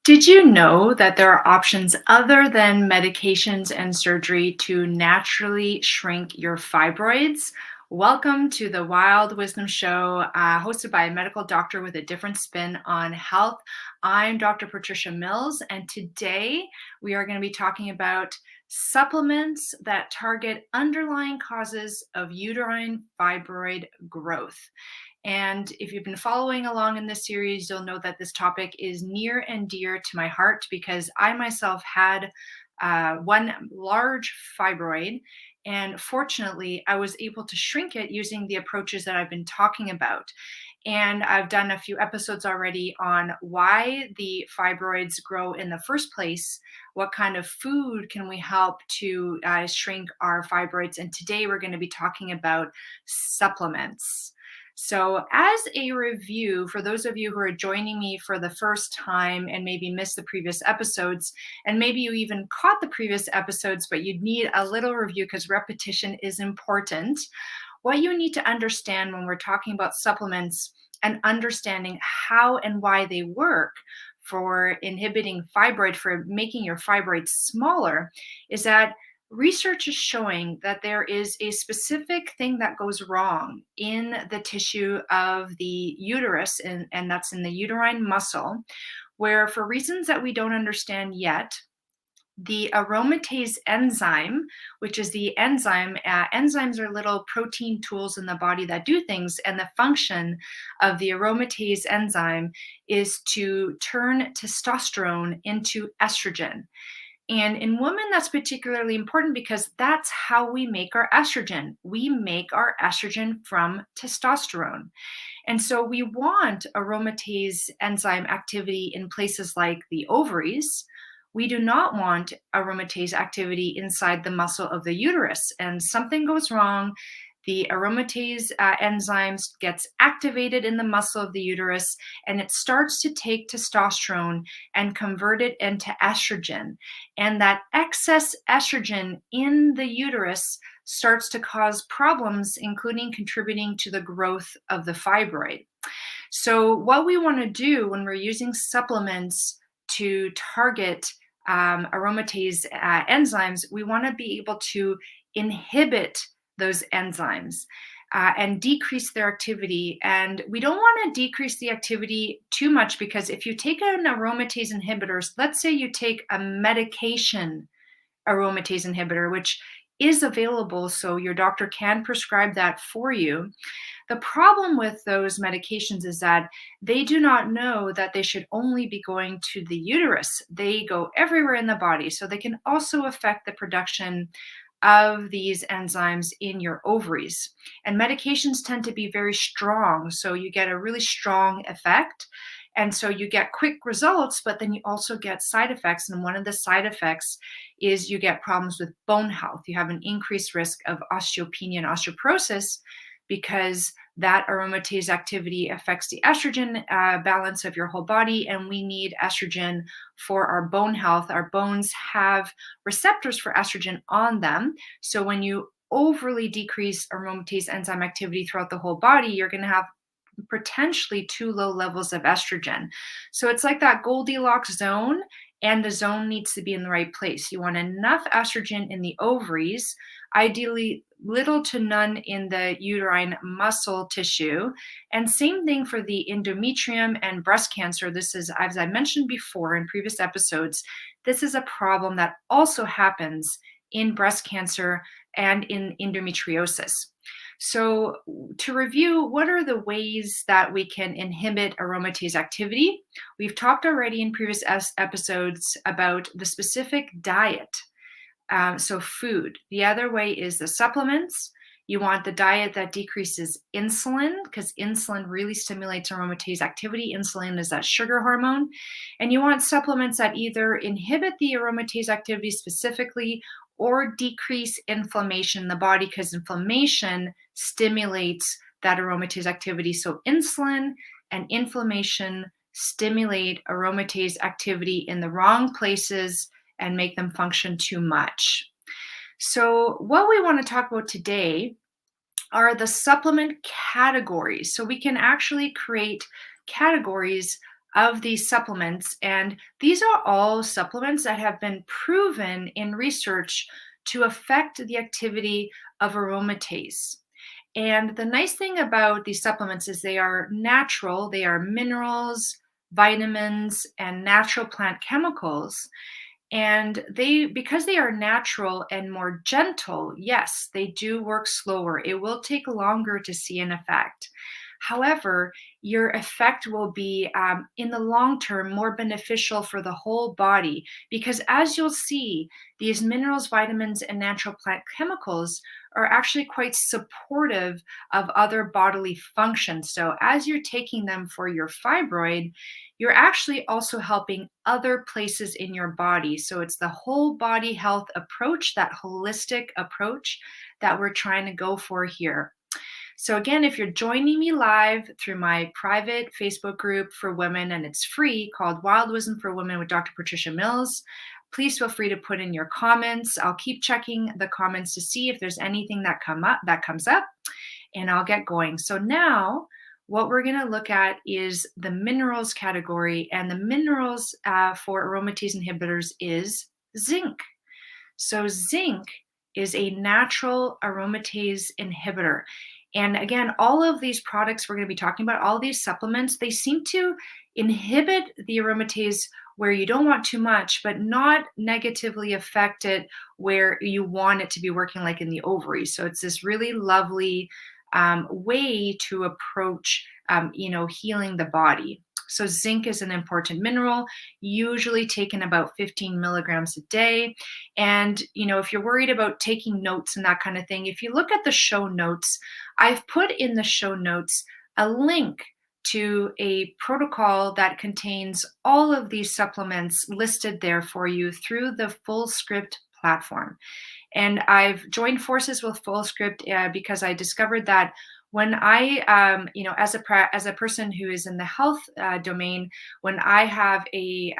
Did you know that there are options other than medications and surgery to naturally shrink your fibroids? Welcome to the Wild Wisdom Show, hosted by a medical doctor with a different spin on health. I'm Dr. Patricia Mills, and today we are going to be talking about supplements that target underlying causes of uterine fibroid growth. And if you've been following along in this series, you'll know that this topic is near and dear to my heart because I myself had one large fibroid. And fortunately, I was able to shrink it using the approaches that I've been talking about. And I've done a few episodes already on why the fibroids grow in the first place, what kind of food can we help to shrink our fibroids. And today we're going to be talking about supplements. So, as a review, for those of you who are joining me for the first time and maybe missed the previous episodes, and maybe you even caught the previous episodes, but you'd need a little review because repetition is important. What you need to understand when we're talking about supplements and understanding how and why they work for inhibiting fibroid, for making your fibroid smaller, is that research is showing that there is a specific thing that goes wrong in the tissue of the uterus, and that's in the uterine muscle, where for reasons that we don't understand yet, the aromatase enzyme, which is the enzyme, enzymes are little protein tools in the body that do things, and the function of the aromatase enzyme is to turn testosterone into estrogen. And in women, that's particularly important because that's how we make our estrogen. We make our estrogen from testosterone. And so we want aromatase enzyme activity in places like the ovaries. We do not want aromatase activity inside the muscle of the uterus. And something goes wrong. The aromatase enzymes gets activated in the muscle of the uterus, and it starts to take testosterone and convert it into estrogen. And that excess estrogen in the uterus starts to cause problems, including contributing to the growth of the fibroid. So, what we want to do when we're using supplements to target aromatase enzymes, we want to be able to inhibit those enzymes and decrease their activity. And we don't want to decrease the activity too much because if you take an aromatase inhibitor, let's say you take a medication aromatase inhibitor, which is available, so your doctor can prescribe that for you. The problem with those medications is that they do not know that they should only be going to the uterus. They go everywhere in the body, so they can also affect the production of these enzymes in your ovaries. And medications tend to be very strong, so you get a really strong effect. And so you get quick results, but then you also get side effects. And one of the side effects is you get problems with bone health. You have an increased risk of osteopenia and osteoporosis because that aromatase activity affects the estrogen balance of your whole body, and we need estrogen for our bone health. Our bones have receptors for estrogen on them. So when you overly decrease aromatase enzyme activity throughout the whole body, you're going to have potentially too low levels of estrogen. So it's like that Goldilocks zone, and the zone needs to be in the right place. You want enough estrogen in the ovaries, ideally little to none in the uterine muscle tissue. And same thing for the endometrium and breast cancer. This is, as I mentioned before in previous episodes, this is a problem that also happens in breast cancer and in endometriosis. So, to review, what are the ways that we can inhibit aromatase activity? We've talked already in previous episodes about the specific diet. So, food. The other way is the supplements. You want the diet that decreases insulin because insulin really stimulates aromatase activity. Insulin is that sugar hormone. And you want supplements that either inhibit the aromatase activity specifically or decrease inflammation in the body because inflammation stimulates that aromatase activity. So insulin and inflammation stimulate aromatase activity in the wrong places and make them function too much. So what we want to talk about today are the supplement categories. So we can actually create categories of these supplements. And these are all supplements that have been proven in research to affect the activity of aromatase. And the nice thing about these supplements is they are natural, they are minerals, vitamins, and natural plant chemicals. And because they are natural and more gentle, yes, they do work slower. It will take longer to see an effect. However, your effect will be in the long term more beneficial for the whole body because, as you'll see, these minerals, vitamins, and natural plant chemicals are actually quite supportive of other bodily functions. So, as you're taking them for your fibroid, you're actually also helping other places in your body. So, it's the whole body health approach, that holistic approach that we're trying to go for here. So, again, if you're joining me live through my private Facebook group for women, and it's free, called Wild Wisdom for Women with Dr. Patricia Mills, please feel free to put in your comments. I'll keep checking the comments to see if there's anything that comes up, and I'll get going. So now what we're going to look at is the minerals category, and the minerals for aromatase inhibitors is zinc. So zinc is a natural aromatase inhibitor. And again, all of these products we're going to be talking about, all these supplements, they seem to inhibit the aromatase where you don't want too much, but not negatively affect it where you want it to be working, like in the ovaries. So it's this really lovely way to approach, healing the body. So zinc is an important mineral, usually taken about 15 milligrams a day. And, if you're worried about taking notes and that kind of thing, if you look at the show notes, I've put in the show notes a link to a protocol that contains all of these supplements listed there for you through the Fullscript platform. And I've joined forces with Fullscript because I discovered that when I, as a person who is in the health domain, when I have a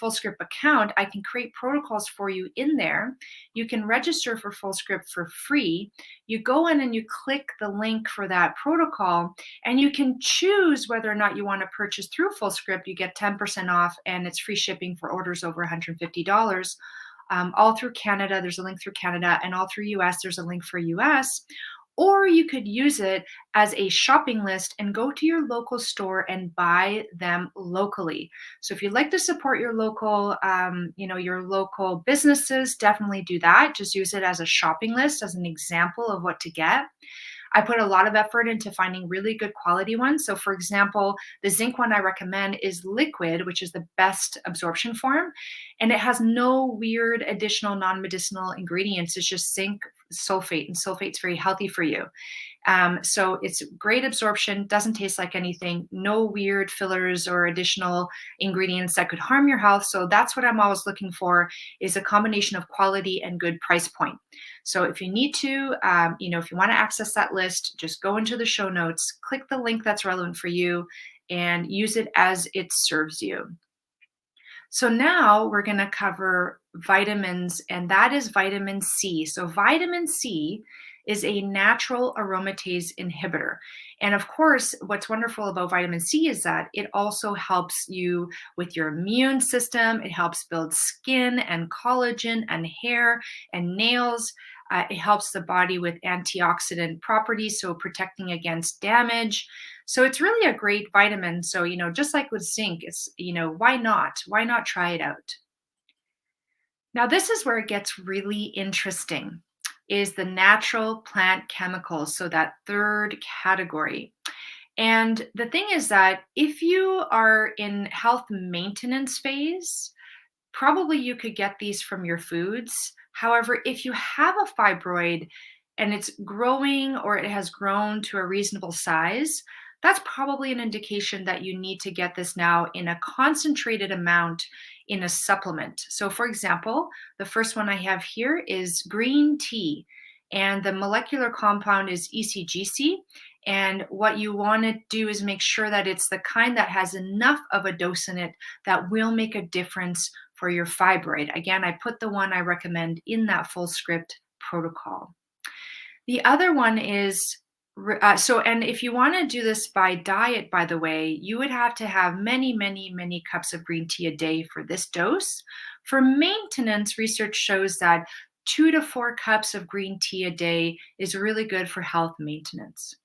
Fullscript account, I can create protocols for you in there. You can register for Fullscript for free. You go in and you click the link for that protocol, and you can choose whether or not you want to purchase through Fullscript. You get 10% off, and it's free shipping for orders over $150. All through Canada, there's a link through Canada, and all through US, there's a link for US. Or you could use it as a shopping list and go to your local store and buy them locally. So if you'd like to support your local, your local businesses, definitely do that. Just use it as a shopping list, as an example of what to get. I put a lot of effort into finding really good quality ones. So for example, the zinc one I recommend is liquid, which is the best absorption form. And it has no weird additional non-medicinal ingredients. It's just zinc sulfate, and sulfate's very healthy for you. So it's great absorption, doesn't taste like anything, no weird fillers or additional ingredients that could harm your health. So that's what I'm always looking for, is a combination of quality and good price point. So if you need to, if you want to access that list, just go into the show notes, click the link that's relevant for you, and use it as it serves you. So now we're going to cover vitamins, and that is vitamin C. So vitamin C is a natural aromatase inhibitor. And of course, what's wonderful about vitamin C is that it also helps you with your immune system. It helps build skin and collagen and hair and nails. It helps the body with antioxidant properties, so protecting against damage. So it's really a great vitamin. So, just like with zinc, it's, why not? Why not try it out? Now, this is where it gets really interesting, is the natural plant chemicals. So that third category. And the thing is that if you are in health maintenance phase, probably you could get these from your foods. However, if you have a fibroid and it's growing, or it has grown to a reasonable size, that's probably an indication that you need to get this now in a concentrated amount in a supplement. So for example, the first one I have here is green tea, and the molecular compound is ECGC. And what you want to do is make sure that it's the kind that has enough of a dose in it that will make a difference for your fibroid. Again, I put the one I recommend in that Fullscript protocol. The other one is And if you want to do this by diet, by the way, you would have to have many, many, many cups of green tea a day for this dose. For maintenance, research shows that 2 to 4 cups of green tea a day is really good for health maintenance.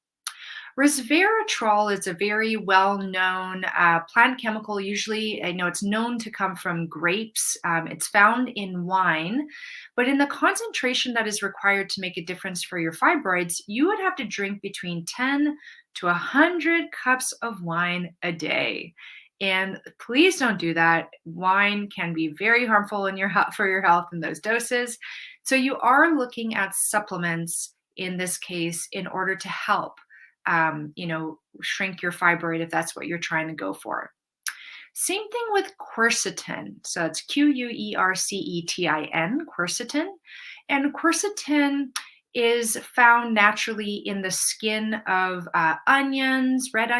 Resveratrol is a very well-known plant chemical. Usually, I know it's known to come from grapes. It's found in wine, but in the concentration that is required to make a difference for your fibroids, you would have to drink between 10 to 100 cups of wine a day. And please don't do that. Wine can be very harmful in for your health in those doses. So you are looking at supplements in this case in order to help shrink your fibroid if that's what you're trying to go for. Same thing with quercetin. So it's Quercetin, quercetin. And quercetin is found naturally in the skin of onions, red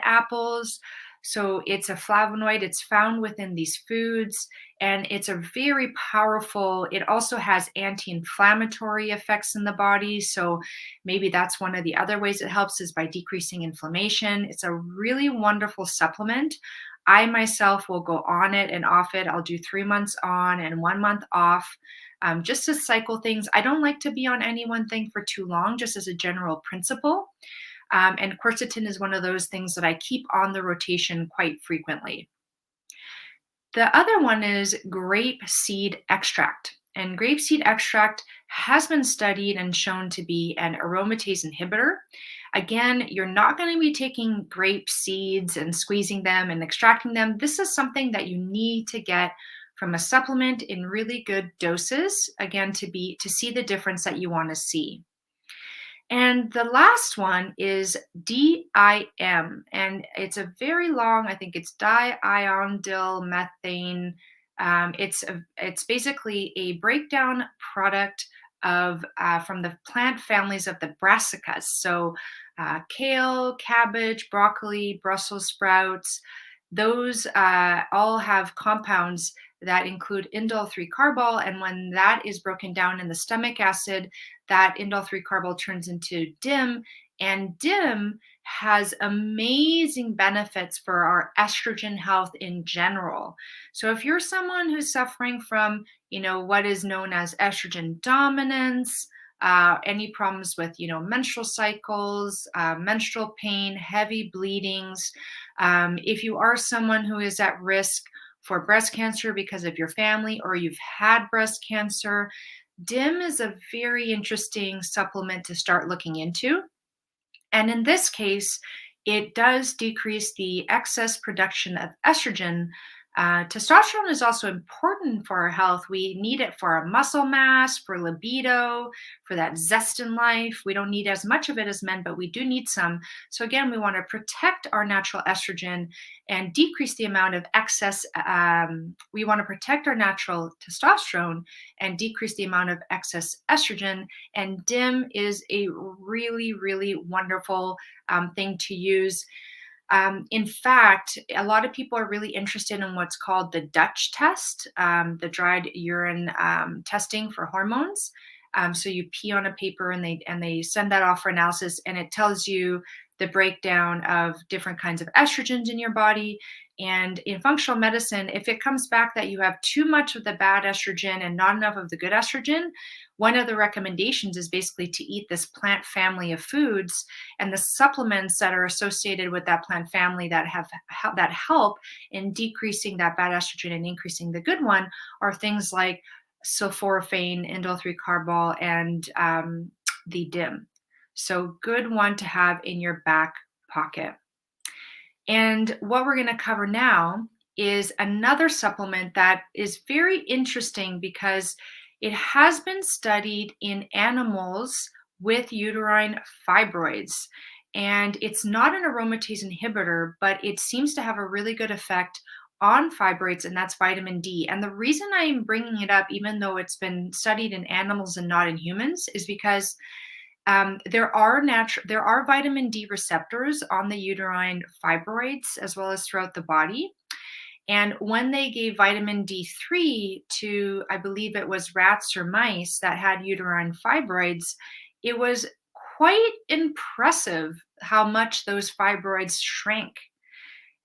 apples. So it's a flavonoid. It's found within these foods, and it's a very powerful, it also has anti-inflammatory effects in the body. So maybe that's one of the other ways it helps is by decreasing inflammation. It's a really wonderful supplement. I myself will go on it and off it. I'll do 3 months on and 1 month off. Just to cycle things. I don't like to be on any one thing for too long, just as a general principle. And quercetin is one of those things that I keep on the rotation quite frequently. The other one is grape seed extract. And grape seed extract has been studied and shown to be an aromatase inhibitor. Again, you're not going to be taking grape seeds and squeezing them and extracting them. This is something that you need to get from a supplement in really good doses, again, to see the difference that you want to see. And the last one is DIM, and it's a very long, I think it's diiondyl methane. It's basically a breakdown product of from the plant families of the brassicas. So kale, cabbage, broccoli, Brussels sprouts, those all have compounds that include indole 3-carbol, and when that is broken down in the stomach acid, that indole 3-carbol turns into DIM, and DIM has amazing benefits for our estrogen health in general. So if you're someone who's suffering from, what is known as estrogen dominance, any problems with, menstrual cycles, menstrual pain, heavy bleedings, if you are someone who is at risk for breast cancer because of your family or you've had breast cancer, DIM is a very interesting supplement to start looking into. And in this case, it does decrease the excess production of estrogen. Testosterone is also important for our health. We need it for our muscle mass, for libido, for that zest in life. We don't need as much of it as men, but we do need some. So again, we want to protect our natural estrogen and decrease the amount of excess. We want to protect our natural testosterone and decrease the amount of excess estrogen. And DIM is a really, really wonderful thing to use. In fact, a lot of people are really interested in what's called the Dutch test, the dried urine testing for hormones. So you pee on a paper and they send that off for analysis, and it tells you the breakdown of different kinds of estrogens in your body. And in functional medicine, if it comes back that you have too much of the bad estrogen and not enough of the good estrogen, one of the recommendations is basically to eat this plant family of foods, and the supplements that are associated with that plant family that help in decreasing that bad estrogen and increasing the good one are things like sulforaphane, indole 3-carbol, and the DIM. So good one to have in your back pocket. And what we're going to cover now is another supplement that is very interesting because it has been studied in animals with uterine fibroids. And it's not an aromatase inhibitor, but it seems to have a really good effect on fibroids, and that's vitamin D. And the reason I'm bringing it up, even though it's been studied in animals and not in humans, is because there are vitamin D receptors on the uterine fibroids as well as throughout the body. And when they gave vitamin D3 to, I believe it was rats or mice that had uterine fibroids, it was quite impressive how much those fibroids shrank.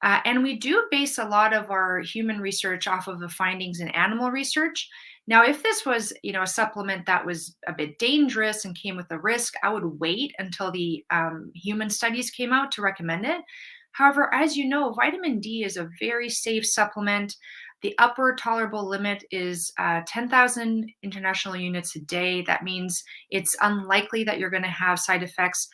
And we do base a lot of our human research off of the findings in animal research. Now, if this was, a supplement that was a bit dangerous and came with a risk, I would wait until the human studies came out to recommend it. However, as you know, vitamin D is a very safe supplement. The upper tolerable limit is 10,000 international units a day. That means it's unlikely that you're going to have side effects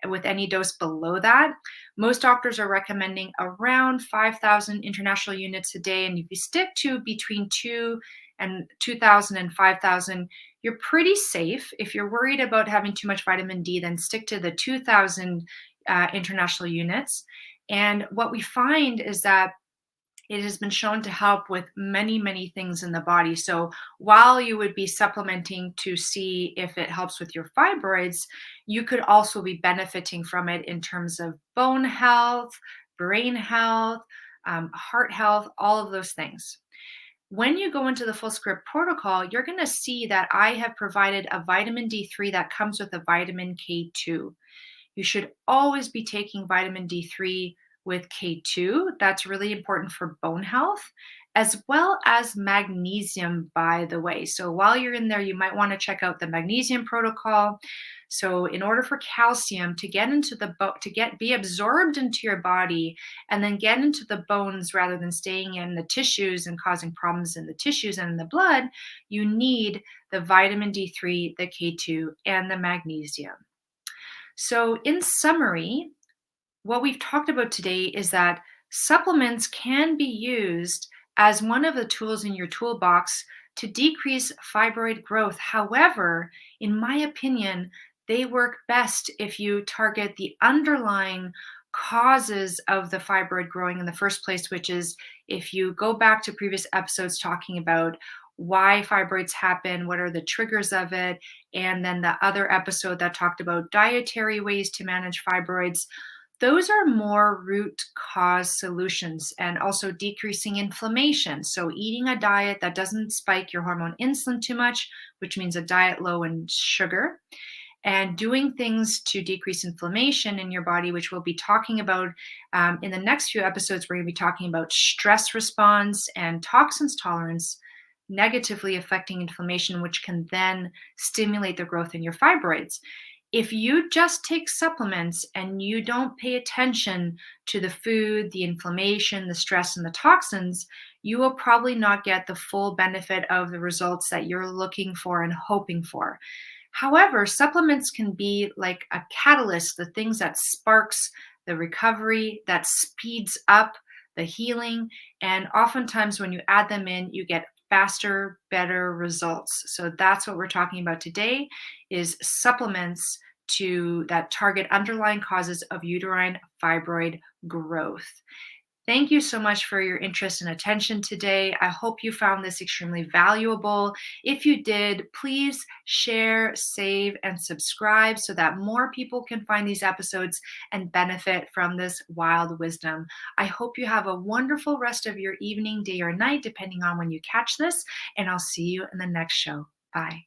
with any dose below that. Most doctors are recommending around 5,000 international units a day. And if you stick to between 2,000 and 5,000, you're pretty safe. If you're worried about having too much vitamin D, then stick to the 2,000 international units. And what we find is that it has been shown to help with many, many things in the body. So while you would be supplementing to see if it helps with your fibroids, you could also be benefiting from it in terms of bone health, brain health, heart health, all of those things. When you go into the Fullscript protocol, you're going to see that I have provided a vitamin D3 that comes with a vitamin K2. You should always be taking vitamin D3 with K2. That's really important for bone health, as well as magnesium, by the way. So while you're in there, you might want to check out the magnesium protocol. So in order for calcium to get into the be absorbed into your body and then get into the bones rather than staying in the tissues and causing problems in the tissues and in the blood, you need the vitamin D3, the K2, and the magnesium. So in summary, what we've talked about today is that supplements can be used as one of the tools in your toolbox to decrease fibroid growth. However, in my opinion, they work best if you target the underlying causes of the fibroid growing in the first place, which is if you go back to previous episodes talking about why fibroids happen, what are the triggers of it, and then the other episode that talked about dietary ways to manage fibroids. Those are more root cause solutions and also decreasing inflammation. So eating a diet that doesn't spike your hormone insulin too much, which means a diet low in sugar, and doing things to decrease inflammation in your body, which we'll be talking about in the next few episodes. We're going to be talking about stress response and toxins tolerance negatively affecting inflammation, which can then stimulate the growth in your fibroids. If you just take supplements and you don't pay attention to the food, the inflammation, the stress, and the toxins, you will probably not get the full benefit of the results that you're looking for and hoping for. However, supplements can be like a catalyst, the things that sparks the recovery, that speeds up the healing. And oftentimes when you add them in, you get faster, better results. So that's what we're talking about today, is supplements that target underlying causes of uterine fibroid growth. Thank you so much for your interest and attention today. I hope you found this extremely valuable. If you did, please share, save, and subscribe so that more people can find these episodes and benefit from this wild wisdom. I hope you have a wonderful rest of your evening, day, or night, depending on when you catch this, and I'll see you in the next show. Bye.